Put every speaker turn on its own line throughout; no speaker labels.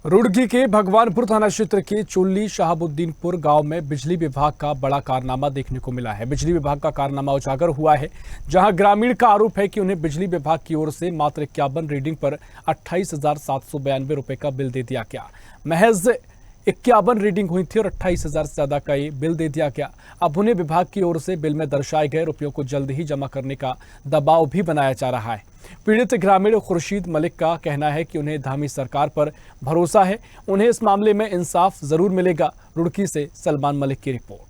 रुड़की के भगवानपुर थाना क्षेत्र के चोली शहाबुद्दीनपुर गांव में बिजली विभाग का बड़ा कारनामा देखने को मिला है। बिजली विभाग का कारनामा उजागर हुआ है, जहां ग्रामीण का आरोप है कि उन्हें बिजली विभाग की ओर से मात्र 51 रीडिंग पर 28,792 रुपए का बिल दे दिया गया। महज 51 रीडिंग हुई थी और 28,000 से ज्यादा का ये बिल दे दिया गया। अब उन्हें विभाग की ओर से बिल में दर्शाए गए रुपयों को जल्द ही जमा करने का दबाव भी बनाया जा रहा है। पीड़ित ग्रामीण खुर्शीद मलिक का कहना है कि उन्हें धामी सरकार पर भरोसा है, उन्हें इस मामले में इंसाफ जरूर मिलेगा। रुड़की से सलमान मलिक की रिपोर्ट।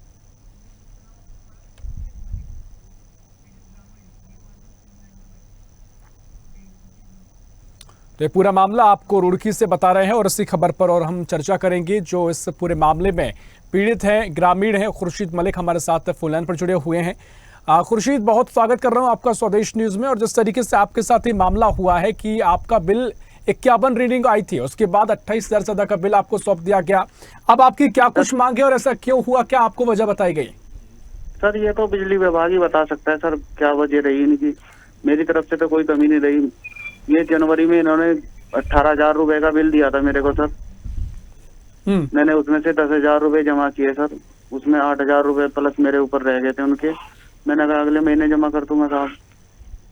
तो ये पूरा मामला आपको रुड़की से बता रहे हैं और इसी खबर पर और हम चर्चा करेंगे। जो इस पूरे मामले में पीड़ित हैं, ग्रामीण हैं, खुर्शीद मलिक हमारे साथ फोन लाइन पर जुड़े हुए हैं। खुर्शीद, बहुत स्वागत कर रहा हूं आपका स्वदेश न्यूज में। और जिस तरीके से आपके साथ ये मामला हुआ है कि आपका बिल 51 रीडिंग आई थी, उसके बाद 28,000 से ज्यादा का बिल आपको सौंप दिया गया, अब आपकी क्या कुछ मांग है और ऐसा क्यों हुआ, क्या आपको वजह बताई गई?
सर ये तो बिजली विभाग ही बता सकता है सर, क्या वजह रही इनकी। मेरी तरफ से तो कोई कमी नहीं रही। ये जनवरी में इन्होंने 18,000 रुपए का बिल दिया था मेरे को सर। मैंने उसमें से 10,000 रुपए जमा किए सर, उसमें 8,000 रुपए प्लस मेरे ऊपर रह गए थे उनके। मैंने कहा अगले महीने जमा कर दूंगा साहब।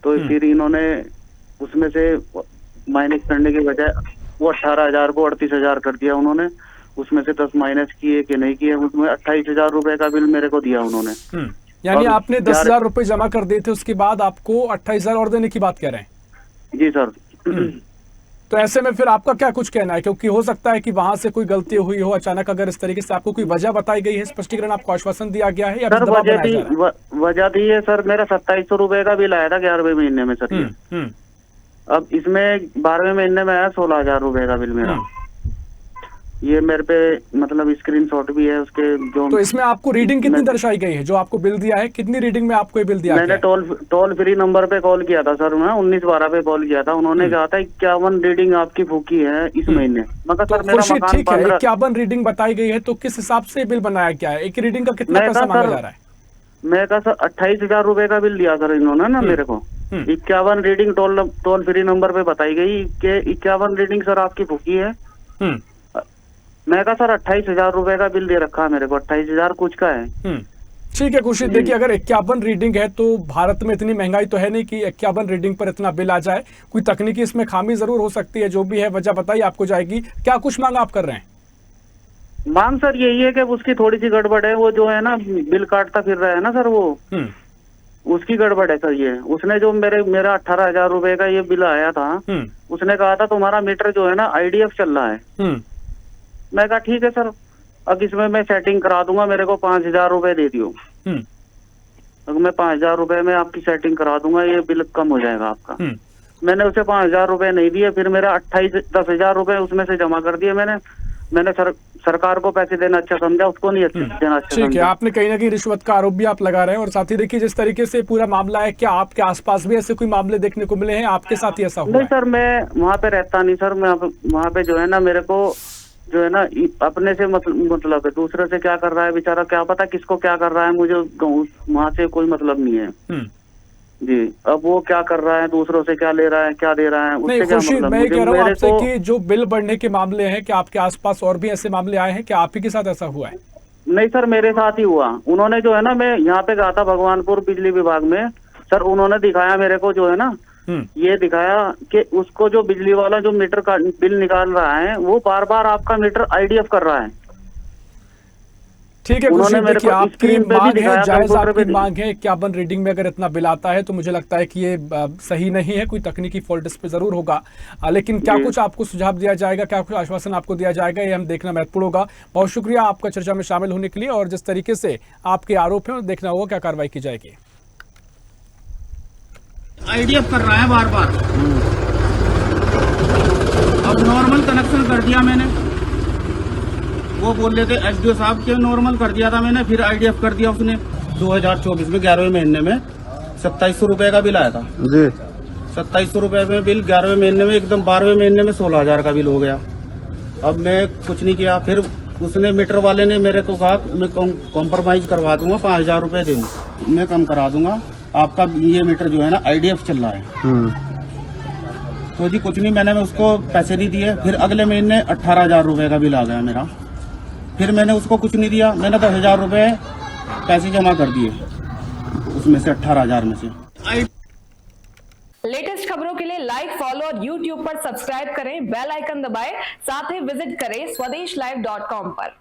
तो फिर इन्होंने उसमें से माइनस करने की बजाय वो 18,000 को 38,000 कर दिया उन्होंने। उसमें से 10 माइनस किए कि नहीं किए, उसमें 28,000 रुपए का बिल मेरे को दिया उन्होंने।
यानी आपने 10,000 रुपए जमा कर दिए थे, उसके बाद आपको 28,000 और देने की बात कह रहे हैं?
जी सर।
तो ऐसे में फिर आपका क्या कुछ कहना है, क्योंकि हो सकता है कि वहां से कोई गलती हुई हो अचानक। अगर इस तरीके से आपको कोई वजह बताई गई है, स्पष्टीकरण आपको आश्वासन दिया गया है या
सर? वजह दी है सर, मेरा 2700 रुपए का बिल आया था 11वें महीने में सर। अब इसमें 12वें महीने में आया 16,000 रुपए का बिल मेरा। ये मेरे पे मतलब स्क्रीनशॉट भी है उसके जो।
तो इसमें आपको रीडिंग कितनी दर्शाई गई है? जो आपको बिल दिया है, कितनी रीडिंग में आपको ये बिल दिया?
मैंने टोल फ्री नंबर पे कॉल किया था सर, मैं 1912 पे कॉल किया था। उन्होंने कहा था 51 रीडिंग आपकी फूकी है इस महीने। मगर सर मेरा मकान
ठीक है, 51 रीडिंग बताई गई है, तो किस हिसाब से बिल बनाया गया है? एक रीडिंग का कितना पैसा मांगा जा रहा है?
मैं कहा सर 28,000 रुपए का बिल दिया सर इन्होंने ना मेरे को। 51 रीडिंग टोल फ्री नंबर पे बताई गई कि 51 रीडिंग सर आपकी फूकी है। मैं कहा सर 28,000 रुपए का बिल दे रखा है मेरे को, 28,000 कुछ का है।
ठीक है खुर्शीद, देखिए अगर 51 रीडिंग है तो भारत में इतनी महंगाई तो है नहीं कि 51 रीडिंग पर इतना बिल आ जाए। कोई तकनीकी इसमें खामी जरूर हो सकती है, जो भी है वजह बताई आपको जाएगी। क्या कुछ मांग आप कर रहे हैं?
मांग सर यही है कि उसकी थोड़ी सी गड़बड़ है। वो जो है ना बिल काटता फिर रहा है ना सर, वो उसकी गड़बड़ है सर। ये उसने जो मेरा 18,000 रुपए का ये बिल आया था, उसने कहा था तुम्हारा मीटर जो है ना IDF चल रहा है। मैं कहा ठीक है सर, अब इसमें मैं सेटिंग करा दूंगा, मेरे को 5,000 रुपए दे दियो। अगर मैं 5,000 रुपए में आपकी सेटिंग करा दूंगा, ये बिल कम हो जाएगा आपका। मैंने उसे 5,000 रुपए नहीं दिए, फिर मेरा 10,000 रुपए उसमें से जमा कर दिए मैंने सरकार को पैसे देना अच्छा समझा, उसको नहीं अच्छा देना अच्छा समझा।
ठीक है, आपने कहीं ना कहीं रिश्वत का आरोप भी आप लगा रहे हैं। और साथ ही देखिए जिस तरीके से पूरा मामला है, क्या आपके आसपास भी ऐसे कोई मामले देखने को मिले हैं? आपके साथ ही ऐसा हुआ?
नहीं सर, मैं वहाँ पे रहता नहीं सर। मैं वहाँ पे जो है ना, मेरे को जो है ना अपने से मतलब है, दूसरे से क्या कर रहा है बेचारा, क्या पता किसको क्या कर रहा है, मुझे वहाँ से कोई मतलब नहीं है जी। अब वो क्या कर रहा है, दूसरों से क्या ले रहा है, क्या दे रहा है, उससे क्या मतलब।
मैं कह रहा हूँ आपसे कि जो बिल बढ़ने के मामले हैं, क्या आपके आसपास और भी ऐसे मामले आए हैं? क्या आप ही के साथ ऐसा हुआ है?
नहीं सर, मेरे साथ ही हुआ। उन्होंने जो है ना, मैं यहाँ पे गया था भगवानपुर बिजली विभाग में सर, उन्होंने दिखाया मेरे को जो है ना, ये दिखाया कि उसको जो बिजली वाला जो मीटर का बिल निकाल रहा है, वो बार बार आपका मीटर IDF कर रहा है।
ठीक है, उन्होंने मेरे को आपकी मांग है, जायज आपकी मांग है। 51 रीडिंग में अगर इतना बिल आता है तो मुझे लगता है कि ये सही नहीं है, कोई तकनीकी फॉल्ट इस पे जरूर होगा। लेकिन क्या कुछ आपको सुझाव दिया जाएगा, क्या कुछ आश्वासन आपको दिया जाएगा, ये हम देखना महत्वपूर्ण होगा। बहुत शुक्रिया आपका चर्चा में शामिल होने के लिए। और जिस तरीके से आपके आरोप है, देखना होगा क्या कार्रवाई की जाएगी।
IDF कर रहा है बार बार। अब नॉर्मल कनेक्शन कर दिया मैंने, वो बोल रहे थे SDO साहब के नॉर्मल कर दिया था मैंने, फिर IDF कर दिया उसने। 2024 में 11वें महीने में 2700 रुपए का बिल आया था जी। 2700 रुपए में बिल 11वें महीने में, एकदम 12वें महीने में 16,000 का बिल हो गया। अब मैं कुछ नहीं किया, फिर उसने मीटर वाले ने मेरे को कहा मैं कॉम्प्रोमाइज करवा दूंगा, 5,000 रुपए दे दूंगा, मैं कम करा दूंगा, आपका ये मीटर जो है ना IDF चल रहा है। तो जी कुछ नहीं, मैंने उसको पैसे नहीं दिए। फिर अगले महीने 18,000 रुपए का बिल आ गया मेरा। फिर मैंने उसको कुछ नहीं दिया, मैंने 10,000 रुपए पैसे जमा कर दिए उसमें से, 18,000 में से।
लेटेस्ट खबरों के लिए लाइक, फॉलो और यूट्यूब पर सब्सक्राइब करें, बेल आइकन दबाएं, साथ ही विजिट करें swedeshlive.com पर।